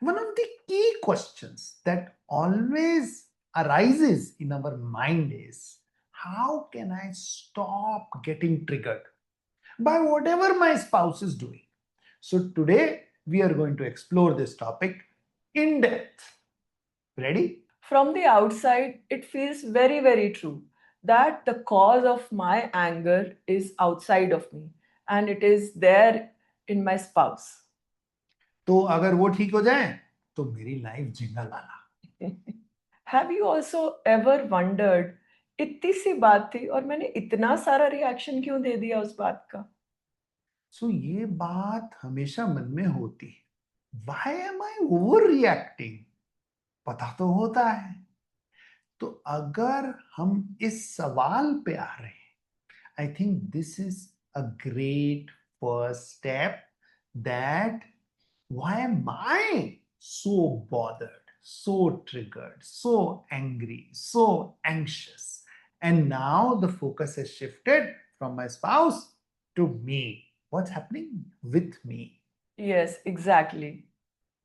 One of the key questions that always arises in our mind is, how can I stop getting triggered by whatever my spouse is doing? So today we are going to explore this topic in depth. Ready? From the outside, it feels very, very true that the cause of my anger is outside of me and it is there in my spouse. तो अगर वो ठीक हो जाए तो मेरी life जिंगा लाला। Have you also ever wondered, इतनी सी बात थी और मैंने इतना सारा रिएक्शन क्यों दे दिया उस बात का? सो ये बात हमेशा मन में होती है, why am I over reacting? पता तो होता है। तो अगर हम इस सवाल पे आ रहे हैं, I think this is a great first step, that why am I so bothered, so triggered, so angry, so anxious, and now the focus has shifted from my spouse to me. What's happening with me? Yes, exactly.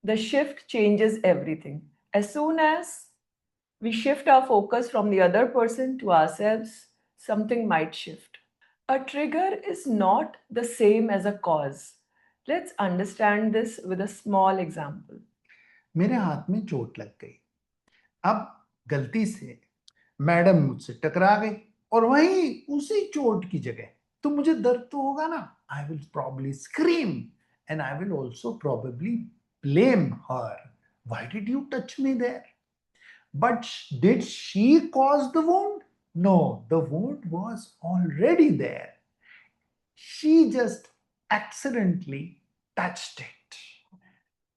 The shift changes everything. As soon as we shift our focus from the other person to ourselves, something might shift. A trigger is not the same as a cause. Let's understand this with a small example. मेरे हाथ में चोट लग गई। अब गलती से madam मुझसे टकरा गई और वहीं उसी चोट की जगह तो मुझे दर्द तो होगा ना। I will probably scream and I will also probably blame her. Why did you touch me there? But did she cause the wound? No, the wound was already there. She just accidentally touched it.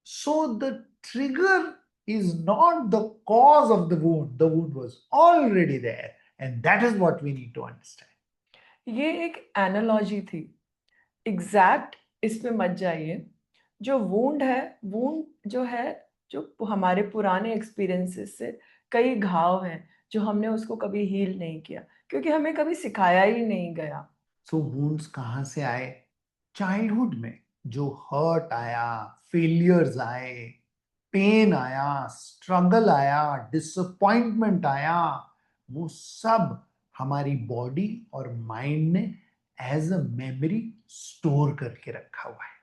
So the trigger is not the cause of the wound. The wound was already there. And that is what we need to understand. ये एक analogy थी। Exact इस पे मत जाइए। जो wound है, wound जो है, जो हमारे पुराने एक्सपीरियंसेस से कई घाव हैं जो हमने उसको कभी हील नहीं किया क्योंकि हमें कभी सिखाया ही नहीं गया। सो वुंड्स कहाँ से आए? चाइल्डहुड में जो हर्ट आया, फेलियर्स आए, पेन आया, स्ट्रगल आया, डिसअपॉइंटमेंट आया, वो सब हमारी बॉडी और माइंड ने एज अ मेमोरी स्टोर करके रखा हुआ है।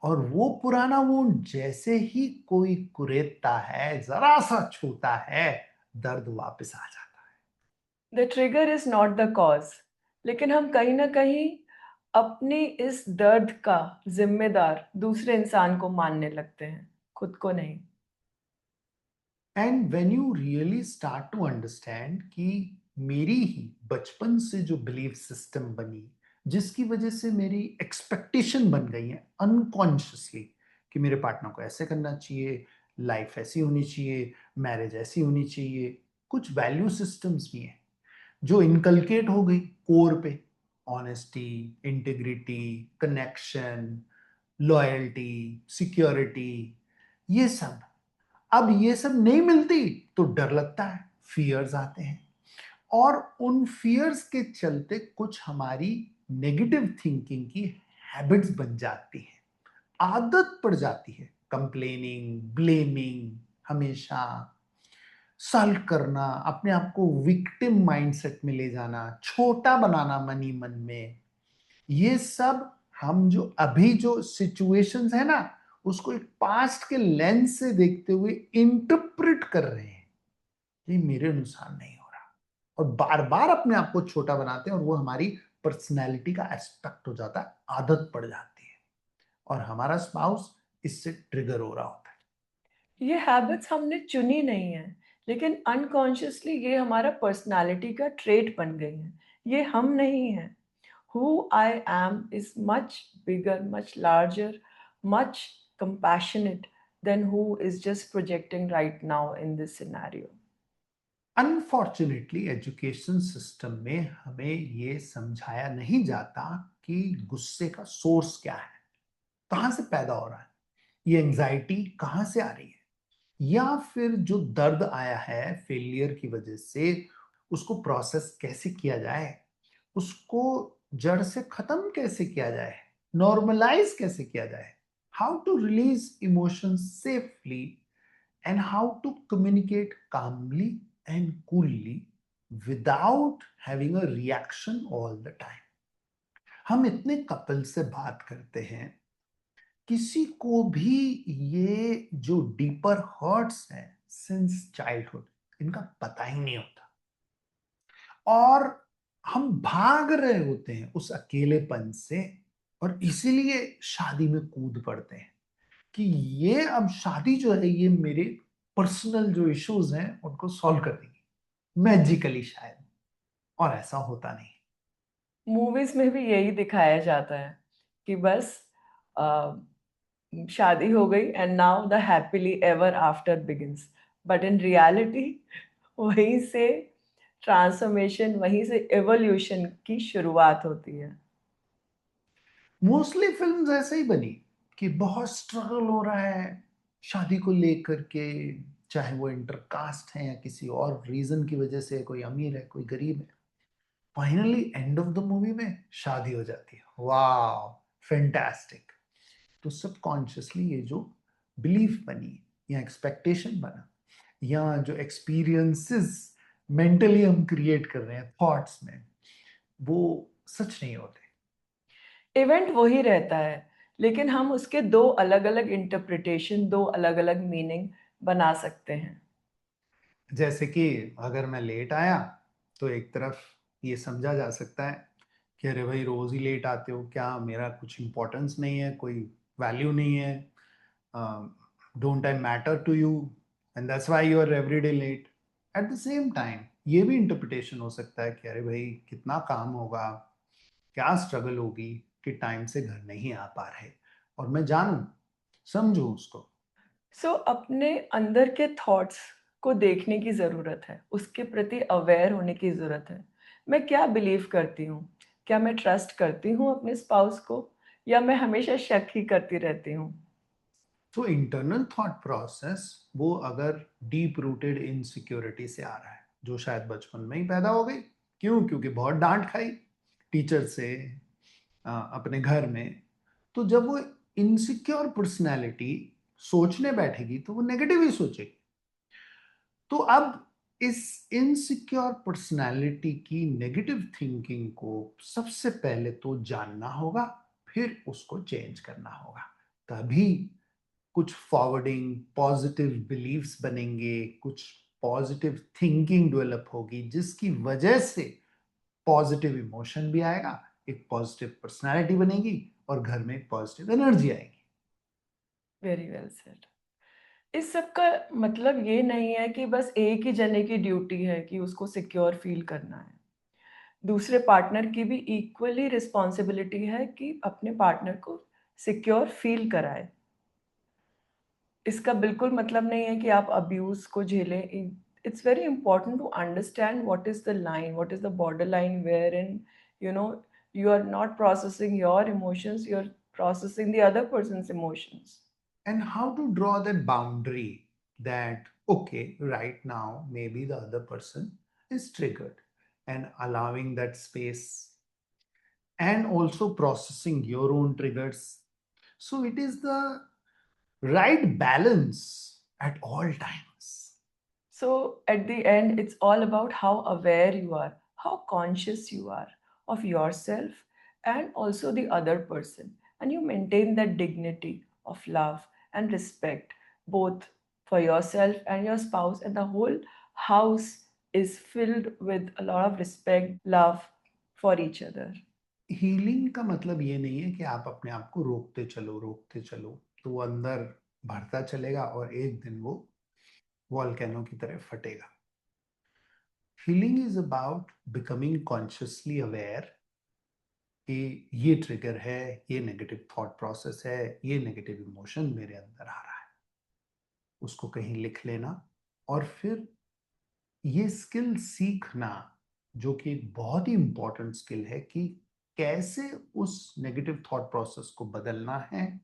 और वो पुराना वुंड जैसे ही कोई कुरेदता है, जरा सा छूता है, दर्द वापस आ जाता the trigger is not the cause, लेकिन हम कहीं ना कहीं अपनी इस दर्द का जिम्मेदार दूसरे इंसान को मानने लगते हैं, खुद को नहीं। है। And when you really start to understand कि मेरी ही बचपन से जो बिलीफ सिस्टम बनी, जिसकी वजह से मेरी एक्सपेक्टेशन बन गई है अनकॉन्शियसली कि मेरे पार्टनर को ऐसे करना चाहिए, लाइफ ऐसी होनी चाहिए, मैरिज ऐसी होनी चाहिए, कुछ वैल्यू सिस्टम्स भी हैं जो इनकलकेट हो गई कोर पे। Honesty, integrity, connection, loyalty, security, ये सब। अब ये सब नहीं मिलती तो डर लगता है, फियर्स आते हैं, और उन फियर्स के चलते कुछ हमारी नेगेटिव थिंकिंग की हैबिट्स बन जाती है, आदत पड़ जाती है, कंप्लेनिंग, ब्लेमिंग, हमेशा सल्ट करना, अपने आप को विक्टिम माइंडसेट में ले जाना, छोटा बनाना मनी मन में। ये सब हम जो अभी जो सिचुएशंस है ना, उसको एक पास्ट के लेंस से देखते हुए इंटरप्रेट कर रहे हैं, ये मेरे अनुसार नहीं हो रहा, और बार बार अपने आप को छोटा बनाते हैं, और वो हमारी पर्सनैलिटी का एस्पेक्ट हो जाता है, आदत पड़ जाती है, और हमारा स्पाउस इससे ट्रिगर हो रहा होता है। ये हैबिट्स हमने चुनी नहीं है, लेकिन अनकॉन्शियसली ये हमारा पर्सनालिटी का ट्रेट बन गई हैं। ये हम नहीं हैं। Who I am is much bigger, much larger, much compassionate than who is just projecting right now in this scenario. Unfortunately education system में हमें ये समझाया नहीं जाता कि गुस्से का सोर्स क्या है, कहां से पैदा हो रहा है, ये एंजाइटी कहां से आ रही है, या फिर जो दर्द आया है फेलियर की वजह से, उसको प्रोसेस कैसे किया जाए, उसको जड़ से खत्म कैसे किया जाए, नॉर्मलाइज कैसे किया जाए, how to release emotions safely, and how to communicate calmly and coolly without having a reaction all the time. हम इतने कपल से बात करते हैं, किसी को भी ये जो डीपर हर्ट्स हैं सिंस चाइल्डहुड, इनका पता ही नहीं होता, और हम भाग रहे होते हैं उस अकेलेपन से, और इसीलिए शादी में कूद पड़ते हैं कि ये अब शादी जो है ये मेरे पर्सनल जो इश्यूज हैं उनको सॉल्व कर देगी मैजिकली शायद, और ऐसा होता नहीं। मूवीज में भी यही दिखाया जाता है कि बस अ, शादी हो गई and now the happily ever after begins, but in reality वहीं से ट्रांसफॉर्मेशन, वहीं से एवोल्यूशन की शुरुआत होती है। मोस्टली फिल्म्स ऐसे ही बनी कि बहुत स्ट्रगल हो रहा है शादी को लेकर के, चाहे वो इंटरकास्ट है या किसी और रीजन की वजह से, कोई अमीर है कोई गरीब है, finally end of the movie में शादी हो जाती है, वाह फैंटास्टिक। तो सबकॉन्शियसली ये जो बिलीफ बनी या एक्सपेक्टेशन बना या जो एक्सपीरियंसेस मेंटली हम क्रिएट कर रहे हैं थॉट्स में, वो सच नहीं होते। इवेंट वही रहता है, लेकिन हम उसके दो अलग अलग इंटरप्रिटेशन, दो अलग अलग मीनिंग बना सकते हैं। जैसे कि अगर मैं लेट आया तो एक तरफ ये समझा जा सकता है कि अरे भाई रोज ही लेट आते हो, क्या मेरा कुछ इंपॉर्टेंस नहीं है, कोई वैल्यू नहीं है, don't I matter to you and that's why you are everyday late. At the same time ये भी इंटरप्रिटेशन हो सकता है कि अरे भाई कितना काम होगा, क्या स्ट्रगल होगी कि टाइम से घर नहीं आ पा रहे, और मैं जानूं, समझूं उसको। अपने अंदर के थॉट्स को देखने की ज़रूरत है, उसके प्रति अवेयर होने की ज़रूरत है। मैं क्या बिलीव करती हूँ? क्या मैं ट्रस्ट करती हूँ अपने स्पाउस को, या मैं हमेशा शक ही करती रहती हूँ? तो इंटरनल थॉट प्रोसेस वो अगर डीप रूटेड इनसिक्योरिटी से आ रहा है, जो शायद बचपन में ही पैदा हो गई, क्यों, क्योंकि बहुत डांट खाई टीचर से, अपने घर में, तो जब वो इनसिक्योर पर्सनैलिटी सोचने बैठेगी तो वो नेगेटिव ही सोचेगी। तो अब इस इनसिक्योर पर्सनैलिटी की नेगेटिव थिंकिंग को सबसे पहले तो जानना होगा, फिर उसको चेंज करना होगा, तभी कुछ फॉरवर्डिंग पॉजिटिव बिलीव्स बनेंगे, कुछ पॉजिटिव थिंकिंग डेवलप होगी, जिसकी वजह से पॉजिटिव इमोशन भी आएगा, एक पॉजिटिव पर्सनालिटी बनेगी, और घर में एक पॉजिटिव एनर्जी आएगी। Very well said. इस सब का मतलब ये नहीं है कि बस एक ही जने की ड्यूटी है कि उसको सिक्योर फील करना है। दूसरे पार्टनर की भी इक्वली रिस्पॉन्सिबिलिटी है कि अपने पार्टनर को सिक्योर फील कराए। इसका बिल्कुल मतलब नहीं है कि आप अब्यूज़ को झेलें। It's very important to understand what is the line, what is the border line wherein you know you are not processing your emotions, you're processing the other person's emotions. And how to draw that boundary that, okay, right now, maybe the other person is triggered, and allowing that space, and also processing your own triggers. So it is the right balance at all times. So at the end, it's all about how aware you are, how conscious you are of yourself and also the other person. And you maintain that dignity of love and respect, both for yourself and your spouse. And the whole house is filled with a lot of respect, love for each other. Healing का मतलब ये नहीं है कि आप अपने आप को रोकते चलो, तो वो अंदर बढ़ता चलेगा और एक दिन वो वॉल्केनो की तरह फटेगा। Healing is about becoming consciously aware कि ये ट्रिगर है, ये नेगेटिव थॉट प्रोसेस है, ये नेगेटिव इमोशन मेरे अंदर आ रहा है, उसको कहीं लिख लेना, और फिर ये स्किल सीखना, जो कि एक बहुत ही इंपॉर्टेंट स्किल है कि कैसे उस नेगेटिव थॉट प्रोसेस को बदलना है,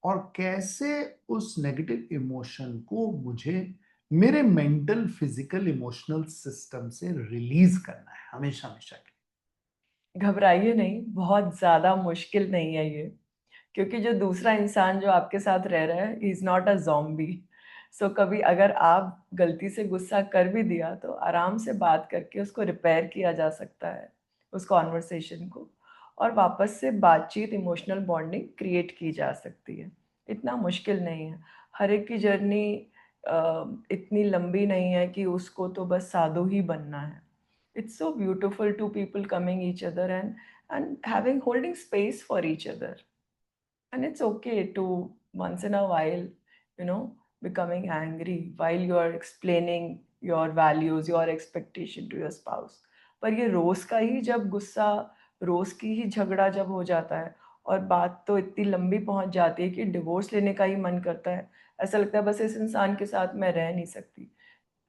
और कैसे उस नेगेटिव इमोशन को मुझे मेरे मेंटल फिजिकल इमोशनल सिस्टम से रिलीज करना है हमेशा हमेशा के घबराइए नहीं, बहुत ज़्यादा मुश्किल नहीं है ये। क्योंकि जो दूसरा इंसान जो आपके साथ रह रहा है, he is not a zombie. So कभी अगर आप गलती से गुस्सा कर भी दिया, तो आराम से बात करके उसको रिपेयर किया जा सकता है, उस कॉन्वर्सेशन को, और वापस से बातचीत, इमोशनल बॉन्डिंग क्रिएट की जा सकती है। इतना मुश्किल नहीं है। हर एक की जर्नी इतनी लंबी नहीं है कि उसको तो बस साधु ही बनना है। It's so beautiful, two people coming each other and having holding space for each other. And it's okay to once in a while, you know, becoming angry while you are explaining your values, your expectation to your spouse. पर ये रोज का ही जब गुस्सा, रोज की ही झगड़ा जब हो जाता है और बात तो इतनी लंबी पहुंच जाती है कि डिवोर्स लेने का ही मन करता है, ऐसा लगता है बस इस इंसान के साथ मैं रह नहीं सकती,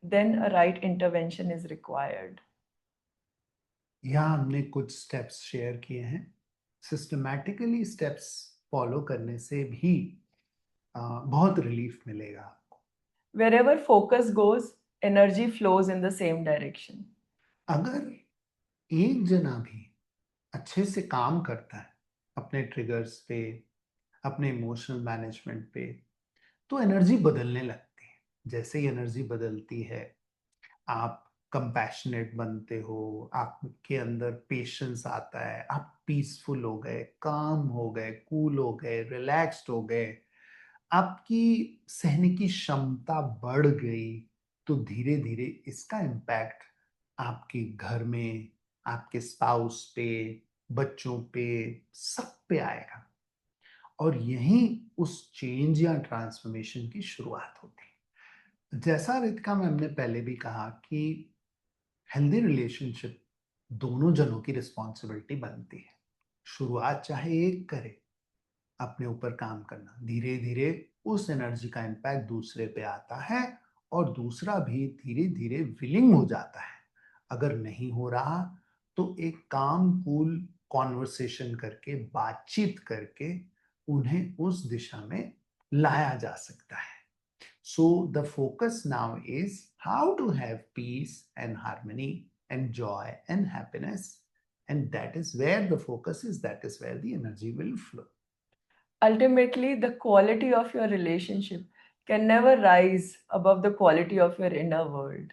then a right intervention is required. यहाँ हमने कुछ स्टेप्स शेयर किए हैं। सिस्टमैटिकली स्टेप्स फॉलो करने से भी बहुत रिलीफ मिलेगा आपको। Wherever focus goes, energy flows in the same direction. अगर एक जना भी अच्छे से काम करता है अपने ट्रिगर्स पे, अपने इमोशनल मैनेजमेंट पे, तो एनर्जी बदलने लगती है। जैसे ही एनर्जी बदलती है, आप कंपैशनेट बनते हो, आपके अंदर पेशेंस आता है, आप पीसफुल हो गए, काम हो गए, कूल हो गए, रिलैक्स्ड हो गए, आपकी सहने की क्षमता बढ़ गई, तो धीरे धीरे इसका इम्पैक्ट आपके घर में, आपके स्पाउस पे, बच्चों पे, सब पे आएगा। और यही उस चेंज या ट्रांसफॉर्मेशन की शुरुआत होती है। जैसा रितिका मैम ने पहले भी कहा कि हेल्दी रिलेशनशिप दोनों जनों की रिस्पॉन्सिबिलिटी बनती है। शुरुआत चाहे एक करे अपने ऊपर काम करना, धीरे धीरे उस एनर्जी का इम्पैक्ट दूसरे पे आता है और दूसरा भी धीरे धीरे विलिंग हो जाता है। अगर नहीं हो रहा तो एक काम कूल कॉन्वर्सेशन करके, बातचीत करके उन्हें उस दिशा में लाया जा सकता है। So the focus now is how to have peace and harmony and joy and happiness. And that is where the focus is, that is where the energy will flow. Ultimately, the quality of your relationship can never rise above the quality of your inner world.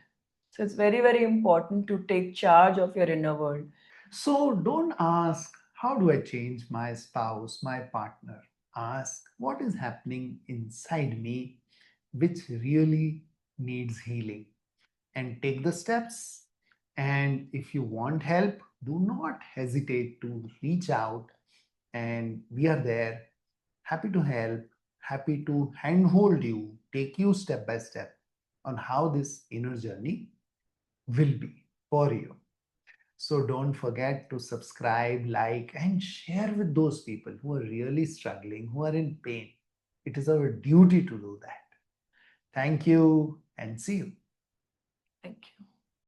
So it's very, very important to take charge of your inner world. So don't ask, how do I change my spouse, my partner? Ask, what is happening inside me which really needs healing? And take the steps. And if you want help, do not hesitate to reach out. And we are there, happy to help, happy to handhold you, take you step by step on how this inner journey will be for you. So don't forget to subscribe, like, and share with those people who are really struggling, who are in pain. It is our duty to do that. Thank you and see you. Thank you.